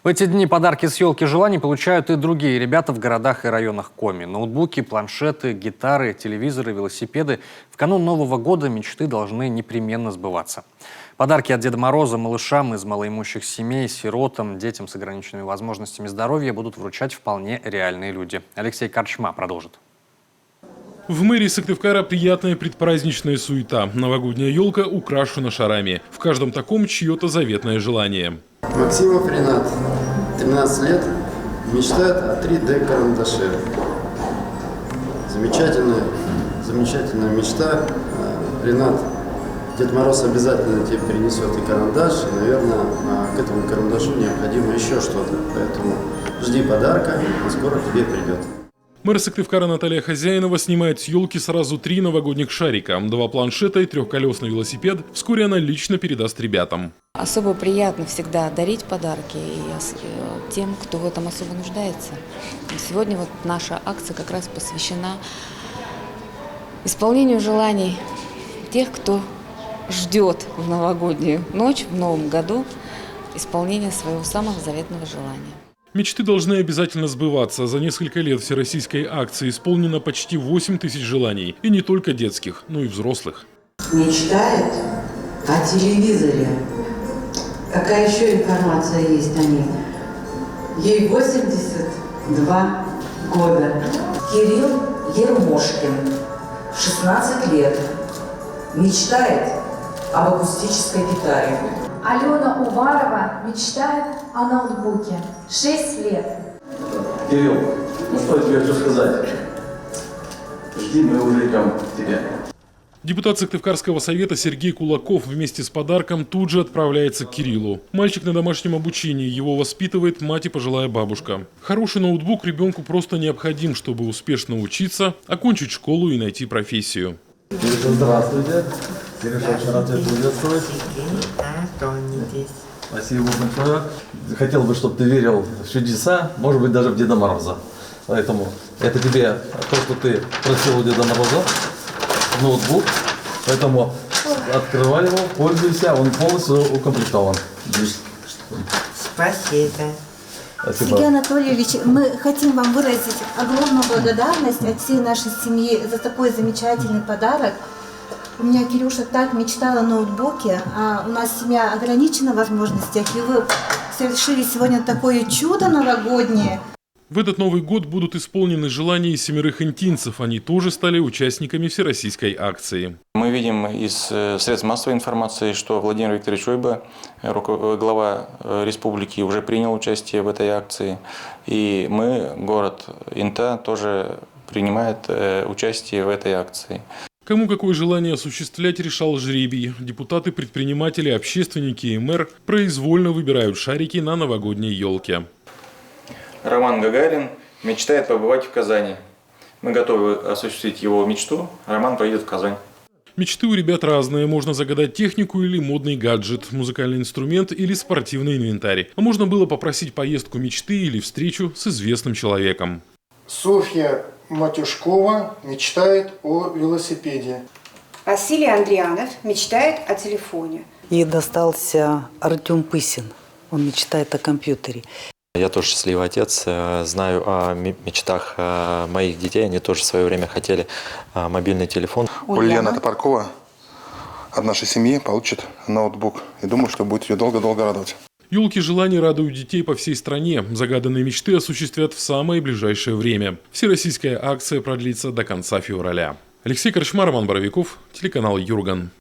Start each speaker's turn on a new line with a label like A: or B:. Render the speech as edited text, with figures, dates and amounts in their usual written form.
A: В эти дни подарки с елки желаний получают и другие ребята в городах и районах Коми. Ноутбуки, планшеты, гитары, телевизоры, велосипеды. В канун Нового года мечты должны непременно сбываться. Подарки от Деда Мороза малышам из малоимущих семей, сиротам, детям с ограниченными возможностями здоровья будут вручать вполне реальные люди. Алексей Корчма продолжит.
B: В мэрии Сыктывкара приятная предпраздничная суета. Новогодняя елка украшена шарами. В каждом таком чье-то заветное желание.
C: Максимов Ренат, 13 лет, мечтает о 3D-карандаше. Замечательная мечта. Ренат, Дед Мороз обязательно тебе принесет и карандаш, и, наверное, к этому карандашу необходимо еще что-то. Поэтому жди подарка, он скоро тебе придет.
B: Мэр Сыктывкара Наталья Хозяинова снимает с елки сразу 3 новогодних шарика, 2 планшета и 3-колесный велосипед. Вскоре она лично передаст ребятам.
D: Особо приятно всегда дарить подарки тем, кто в этом особо нуждается. Сегодня вот наша акция как раз посвящена исполнению желаний тех, кто ждет в новогоднюю ночь, в Новом году, исполнения своего самого заветного желания.
B: Мечты должны обязательно сбываться. За несколько лет всероссийской акции исполнено почти 8 тысяч желаний. И не только детских, но и взрослых.
E: Мечтает о телевизоре. Какая еще информация есть о ней? Ей 82 года. Кирилл Ермошкин, 16 лет. Мечтает об акустической гитаре.
F: Алена Уварова мечтает о ноутбуке. 6 лет.
G: Кирилл, ну что я тебе хочу сказать? Жди, мы уже идем к тебе.
B: Депутат Сыктывкарского совета Сергей Кулаков вместе с подарком тут же отправляется к Кириллу. Мальчик на домашнем обучении, его воспитывает мать и пожилая бабушка. Хороший ноутбук ребенку просто необходим, чтобы успешно учиться, окончить школу и найти профессию.
G: Здравствуйте. Сережа, очень рад тебя приветствовать. Спасибо большое. Хотел бы, чтобы ты верил в чудеса, может быть, даже в Деда Мороза. Поэтому это тебе то, что ты просил у Деда Мороза, ноутбук. Поэтому открывай его, пользуйся, он полностью укомплектован.
E: Спасибо.
H: Сергей Анатольевич, мы хотим вам выразить огромную благодарность от всей нашей семьи за такой замечательный подарок. У меня Кирюша так мечтала о ноутбуке, а у нас семья ограничена в возможностях, и вы совершили сегодня такое чудо новогоднее.
B: В этот Новый год будут исполнены желания 7 интинцев. Они тоже стали участниками всероссийской акции.
I: Мы видим из средств массовой информации, что Владимир Викторович Ойба, глава республики, уже принял участие в этой акции. И мы, город Инта, тоже принимает участие в этой акции.
B: Кому какое желание осуществлять, решал жребий. Депутаты, предприниматели, общественники и мэр произвольно выбирают шарики на новогодней елке.
I: Роман Гагарин мечтает побывать в Казани. Мы готовы осуществить его мечту. Роман поедет в Казань.
B: Мечты у ребят разные. Можно загадать технику или модный гаджет, музыкальный инструмент или спортивный инвентарь. А можно было попросить поездку мечты или встречу с известным человеком.
J: Софья Матюшкова мечтает о велосипеде.
K: Василий Андрианов мечтает о телефоне.
E: Ей достался Артем Пысин. Он мечтает о компьютере.
L: Я тоже счастливый отец, знаю о мечтах моих детей. Они тоже в свое время хотели мобильный телефон.
M: Ульяна Топоркова от нашей семьи получит ноутбук. И думаю, что будет ее долго-долго радовать.
B: Елки желаний радуют детей по всей стране. Загаданные мечты осуществят в самое ближайшее время. Всероссийская акция продлится до конца февраля. Алексей Корчма, Роман Боровиков, телеканал Юрган.